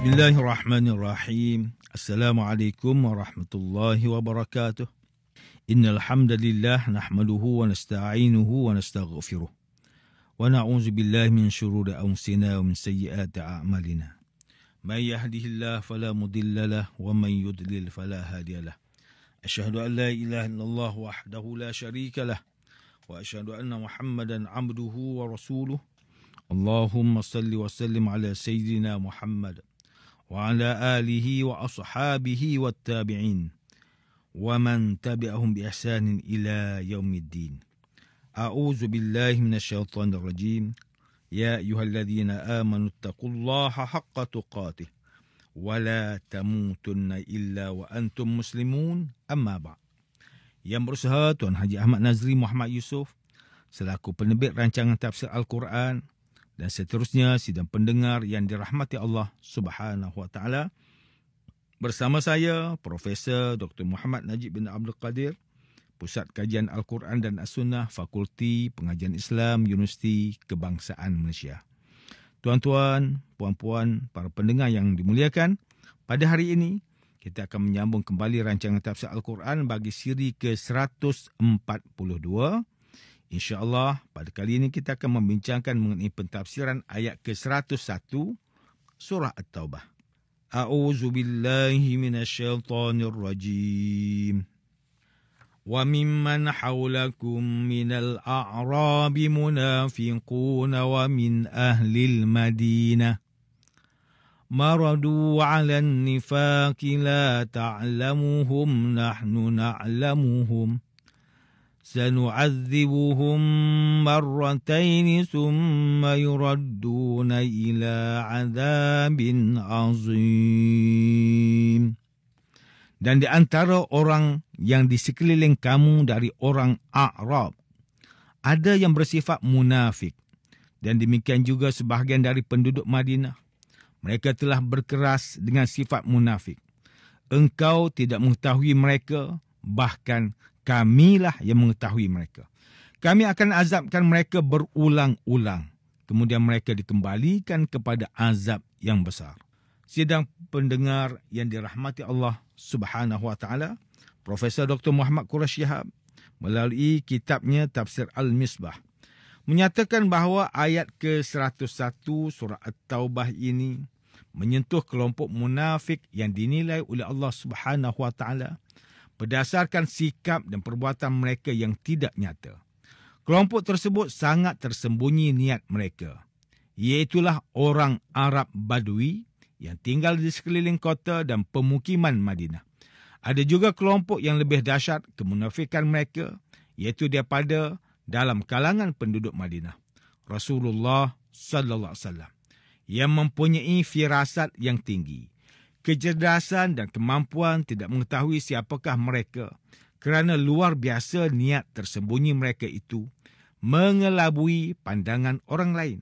Bismillahirrahmanirrahim. Assalamualaikum warahmatullahi wabarakatuh. Innal hamdalillah nahmaduhu wa nasta'inuhu wa nastaghfiruh. Wa na'udzu billahi min shururi anfusina wa min sayyiati a'malina. May yahdihillahu fala mudilla lahu wa man yudlil fala hadiya lahu. Asyhadu an la ilaha illallah wahdahu la syarika lahu wa asyhadu anna Muhammadan 'abduhu wa rasuluh. Allahumma salli wa sallim ala sayyidina Muhammad wa ala alihi wa ashabihi wat tabi'in wa man tabi'ahum bi ihsanin ila yaumiddin. A'udzu billahi minasyaitonir rajim. Ya ayyuhalladzina amanu taqullaha haqqa tuqatih wa la tamutunna illa wa antum muslimun. Amma ba'd. Yang berusaha Tuan Haji Ahmad Nazri Muhammad Yusof selaku penerbit rancangan tafsir Al-Quran dan seterusnya sidang pendengar yang dirahmati Allah Subhanahu wa taala, bersama saya Profesor Dr. Muhammad Najib bin Abdul Qadir, Pusat Kajian Al-Quran dan As-Sunnah, Fakulti Pengajian Islam, Universiti Kebangsaan Malaysia. Tuan-tuan, puan-puan, para pendengar yang dimuliakan, pada hari ini kita akan menyambung kembali rancangan tafsir Al-Quran bagi siri ke-142. InsyaAllah pada kali ini kita akan membincangkan mengenai pentafsiran ayat ke-101 surah At-Taubah. A'udzu billahi minasyaitonir rajim. Wa mimman hawlakum minal a'rabi munafiqun wa min ahlil madinah maradu 'alan nifaqi la ta'lamuhum nahnu na'lamuhum سنعذبهم مرتين ثم يردون إلى عذاب عظيم. Dan di antara orang yang di sekeliling kamu dari orang A'rab, ada yang bersifat munafik. Dan demikian juga sebahagian dari penduduk Madinah. Mereka telah berkeras dengan sifat munafik. Engkau tidak mengetahui mereka, bahkan kamilah yang mengetahui mereka. Kami akan azabkan mereka berulang-ulang. Kemudian mereka dikembalikan kepada azab yang besar. Sidang pendengar yang dirahmati Allah Subhanahu wa taala, Profesor Dr. Muhammad Quraisy Shihab melalui kitabnya Tafsir Al-Misbah menyatakan bahawa ayat ke-101 surah At-Taubah ini menyentuh kelompok munafik yang dinilai oleh Allah Subhanahu wa taala berdasarkan sikap dan perbuatan mereka yang tidak nyata. Kelompok tersebut sangat tersembunyi niat mereka, iaitulah orang Arab Badui yang tinggal di sekeliling kota dan pemukiman Madinah. Ada juga kelompok yang lebih dahsyat kemunafikan mereka, iaitu daripada dalam kalangan penduduk Madinah. Rasulullah sallallahu alaihi wasallam yang mempunyai firasat yang tinggi, kecerdasan dan kemampuan tidak mengetahui siapakah mereka kerana luar biasa niat tersembunyi mereka itu mengelabui pandangan orang lain.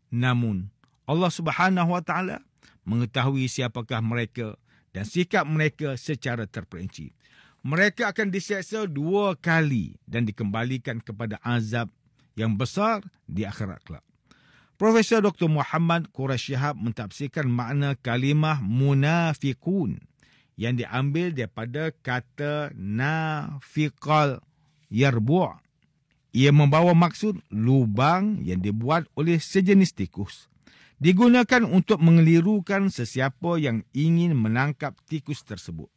Namun Allah Subhanahu wa taala mengetahui siapakah mereka dan sikap mereka secara terperinci. Mereka akan diseksa 2 kali dan dikembalikan kepada azab yang besar di akhirat kelak. Profesor Dr. Muhammad Quraisy Shihab mentafsirkan makna kalimah munafiqun yang diambil daripada kata nafiqal yarbu'. Ia membawa maksud lubang yang dibuat oleh sejenis tikus. Digunakan untuk mengelirukan sesiapa yang ingin menangkap tikus tersebut.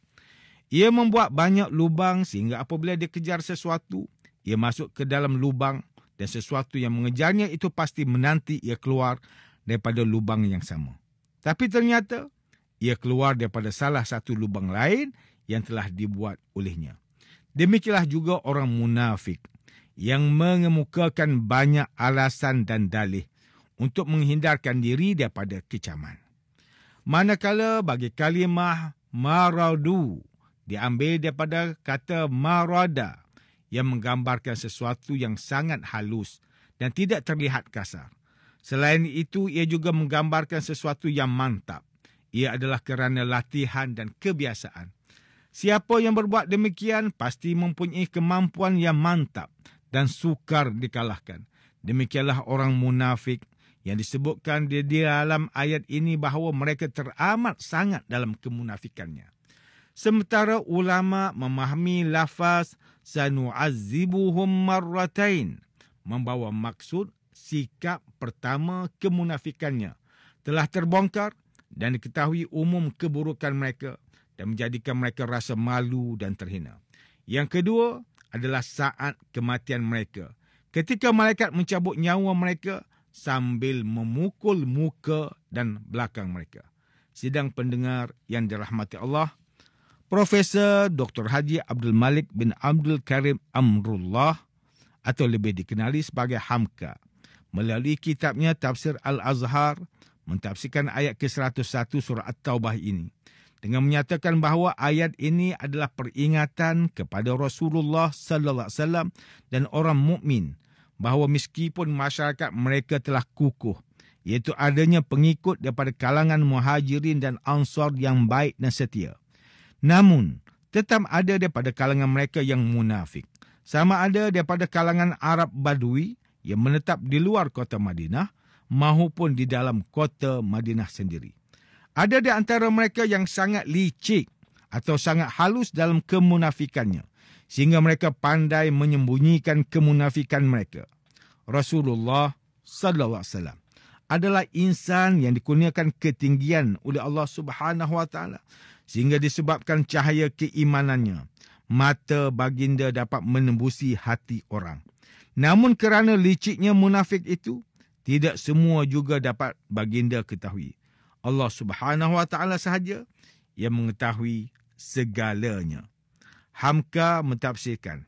Ia membuat banyak lubang sehingga apabila dia kejar sesuatu, ia masuk ke dalam lubang dan sesuatu yang mengejarnya itu pasti menanti ia keluar daripada lubang yang sama. Tapi ternyata ia keluar daripada salah satu lubang lain yang telah dibuat olehnya. Demikianlah juga orang munafik yang mengemukakan banyak alasan dan dalih untuk menghindarkan diri daripada kecaman. Manakala bagi kalimah maradu diambil daripada kata marada yang menggambarkan sesuatu yang sangat halus dan tidak terlihat kasar. Selain itu, ia juga menggambarkan sesuatu yang mantap. Ia adalah kerana latihan dan kebiasaan. Siapa yang berbuat demikian pasti mempunyai kemampuan yang mantap dan sukar dikalahkan. Demikianlah orang munafik yang disebutkan di dalam ayat ini bahawa mereka teramat sangat dalam kemunafikannya. Sementara ulama memahami lafaz sanu'azzibuhum marratain membawa maksud sikap pertama kemunafikannya telah terbongkar dan diketahui umum keburukan mereka dan menjadikan mereka rasa malu dan terhina. Yang kedua adalah saat kematian mereka, ketika malaikat mencabut nyawa mereka sambil memukul muka dan belakang mereka. Sidang pendengar yang dirahmati Allah, Profesor Dr. Haji Abdul Malik bin Abdul Karim Amrullah atau lebih dikenali sebagai Hamka, melalui kitabnya Tafsir Al-Azhar mentafsirkan ayat ke-101 surah At-Taubah ini dengan menyatakan bahawa ayat ini adalah peringatan kepada Rasulullah sallallahu alaihi wasallam dan orang mukmin bahawa meskipun masyarakat mereka telah kukuh, iaitu adanya pengikut daripada kalangan Muhajirin dan Ansar yang baik dan setia, namun tetap ada daripada kalangan mereka yang munafik, sama ada daripada kalangan Arab Badui yang menetap di luar kota Madinah maupun di dalam kota Madinah sendiri. Ada di antara mereka yang sangat licik atau sangat halus dalam kemunafikannya, sehingga mereka pandai menyembunyikan kemunafikan mereka. Rasulullah sallallahu alaihi wasallam adalah insan yang dikurniakan ketinggian oleh Allah Subhanahu wa taala, sehingga disebabkan cahaya keimanannya, mata baginda dapat menembusi hati orang. Namun kerana liciknya munafik itu, tidak semua juga dapat baginda ketahui. Allah Subhanahu wa taala sahaja yang mengetahui segalanya. Hamka mentafsirkan,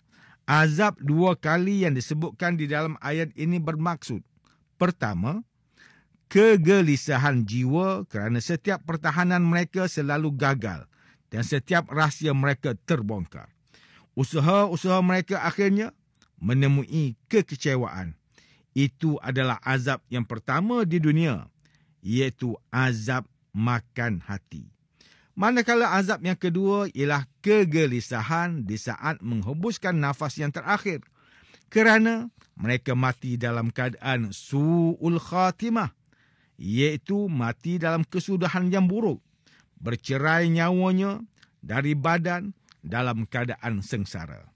azab dua kali yang disebutkan di dalam ayat ini bermaksud, pertama, kegelisahan jiwa kerana setiap pertahanan mereka selalu gagal dan setiap rahsia mereka terbongkar. Usaha-usaha mereka akhirnya menemui kekecewaan. Itu adalah azab yang pertama di dunia, iaitu azab makan hati. Manakala azab yang kedua ialah kegelisahan di saat menghembuskan nafas yang terakhir, kerana mereka mati dalam keadaan su'ul khatimah, iaitu mati dalam kesudahan yang buruk, bercerai nyawanya dari badan dalam keadaan sengsara.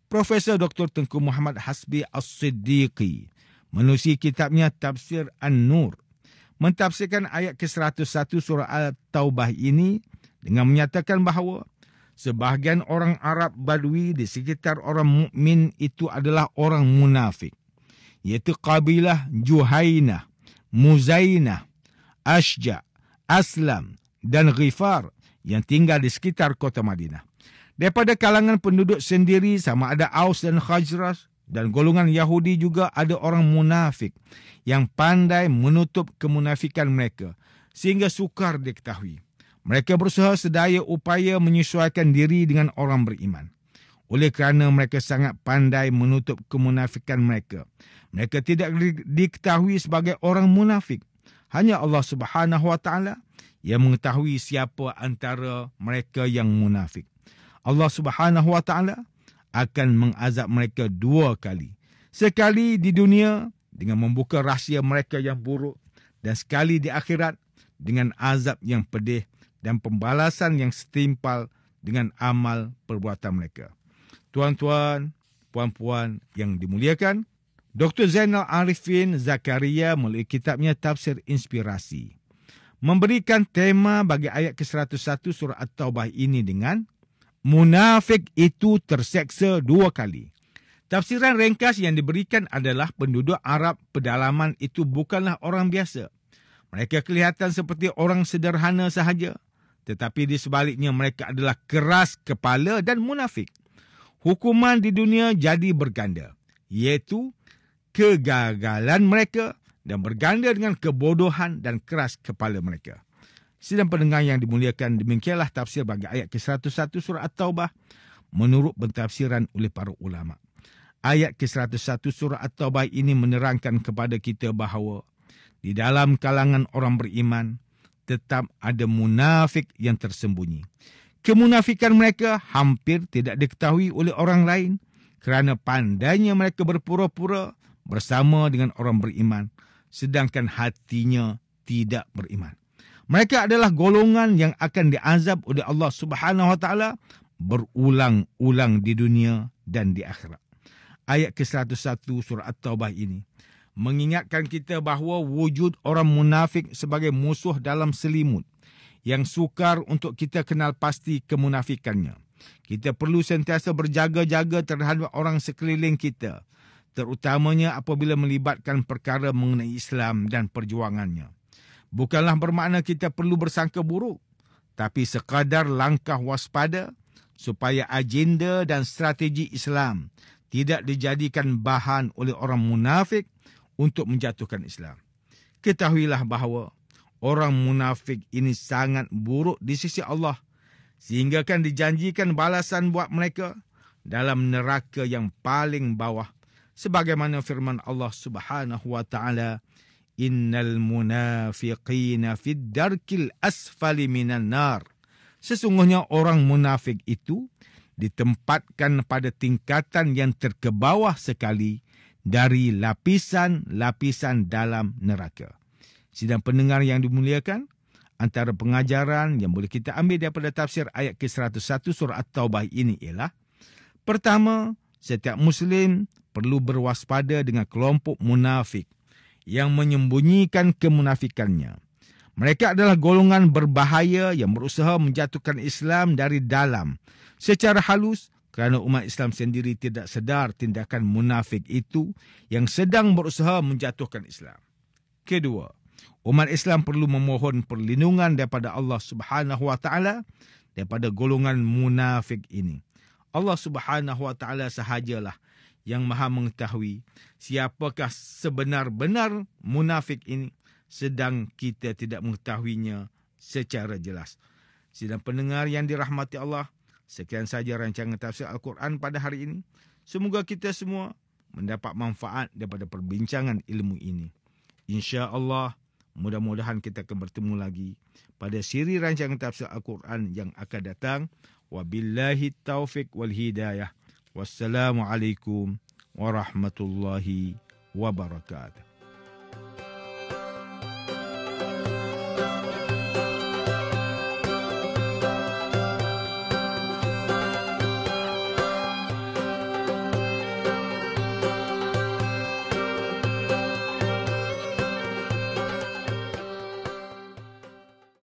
Profesor Dr. Tengku Muhammad Hasbi As-Siddiqi menerusi kitabnya Tafsir An-Nur mentafsirkan ayat ke-101 surah At-Taubah ini dengan menyatakan bahawa sebahagian orang Arab Badui di sekitar orang mukmin itu adalah orang munafik, iaitu kabilah Juhainah, Muzainah, Ashja, Aslam dan Ghifar yang tinggal di sekitar kota Madinah. Daripada kalangan penduduk sendiri sama ada Aus dan Khazraj, dan golongan Yahudi juga ada orang munafik yang pandai menutup kemunafikan mereka sehingga sukar diketahui. Mereka berusaha sedaya upaya menyesuaikan diri dengan orang beriman. Oleh kerana mereka sangat pandai menutup kemunafikan mereka, mereka tidak diketahui sebagai orang munafik. Hanya Allah Subhanahu wa taala yang mengetahui siapa antara mereka yang munafik. Allah Subhanahu wa taala akan mengazab mereka dua kali. Sekali di dunia dengan membuka rahsia mereka yang buruk, dan sekali di akhirat dengan azab yang pedih dan pembalasan yang setimpal dengan amal perbuatan mereka. Tuan-tuan, puan-puan yang dimuliakan, Dr. Zainal Arifin Zakaria melalui kitabnya Tafsir Inspirasi memberikan tema bagi ayat ke-101 surah At-Taubah ini dengan munafik itu terseksa dua kali. Tafsiran ringkas yang diberikan adalah penduduk Arab pedalaman itu bukanlah orang biasa. Mereka kelihatan seperti orang sederhana sahaja, tetapi di sebaliknya mereka adalah keras kepala dan munafik. Hukuman di dunia jadi berganda, iaitu kegagalan mereka dan berganda dengan kebodohan dan keras kepala mereka. Sidang pendengar yang dimuliakan, demikianlah tafsir bagi ayat ke-101 surah At-Taubah menurut pentafsiran oleh para ulama. Ayat ke-101 surah At-Taubah ini menerangkan kepada kita bahawa di dalam kalangan orang beriman tetap ada munafik yang tersembunyi. Kemunafikan mereka hampir tidak diketahui oleh orang lain kerana pandainya mereka berpura-pura bersama dengan orang beriman sedangkan hatinya tidak beriman. Mereka adalah golongan yang akan diazab oleh Allah Subhanahu Wa Taala berulang-ulang di dunia dan di akhirat. Ayat ke-101 surah At-Taubah ini mengingatkan kita bahawa wujud orang munafik sebagai musuh dalam selimut yang sukar untuk kita kenal pasti kemunafikannya. Kita perlu sentiasa berjaga-jaga terhadap orang sekeliling kita, terutamanya apabila melibatkan perkara mengenai Islam dan perjuangannya. Bukanlah bermakna kita perlu bersangka buruk, tapi sekadar langkah waspada supaya agenda dan strategi Islam tidak dijadikan bahan oleh orang munafik untuk menjatuhkan Islam. Ketahuilah bahawa orang munafik ini sangat buruk di sisi Allah, sehingga kan dijanjikan balasan buat mereka dalam neraka yang paling bawah, sebagaimana firman Allah Subhanahu Wa Taala, Innal munafiqina fid darkil asfali minan nar. Sesungguhnya orang munafik itu ditempatkan pada tingkatan yang terkebawah sekali dari lapisan-lapisan dalam neraka. Sidang pendengar yang dimuliakan, antara pengajaran yang boleh kita ambil daripada tafsir ayat ke-101 surah At-Taubah ini ialah, pertama, setiap Muslim perlu berwaspada dengan kelompok munafik yang menyembunyikan kemunafikannya. Mereka adalah golongan berbahaya yang berusaha menjatuhkan Islam dari dalam secara halus kerana umat Islam sendiri tidak sedar tindakan munafik itu yang sedang berusaha menjatuhkan Islam. Kedua, umat Islam perlu memohon perlindungan daripada Allah Subhanahu Wa Taala daripada golongan munafik ini. Allah Subhanahu Wa Taala sahajalah yang maha mengetahui siapakah sebenar-benar munafik ini, sedang kita tidak mengetahuinya secara jelas. Sidang pendengar yang dirahmati Allah, sekian saja rancangan tafsir Al-Quran pada hari ini. Semoga kita semua mendapat manfaat daripada perbincangan ilmu ini. Insya-Allah, mudah-mudahan kita akan bertemu lagi pada siri rancangan tafsir Al-Quran yang akan datang. Wabillahi taufiq wal hidayah. Wassalamualaikum warahmatullahi wabarakatuh.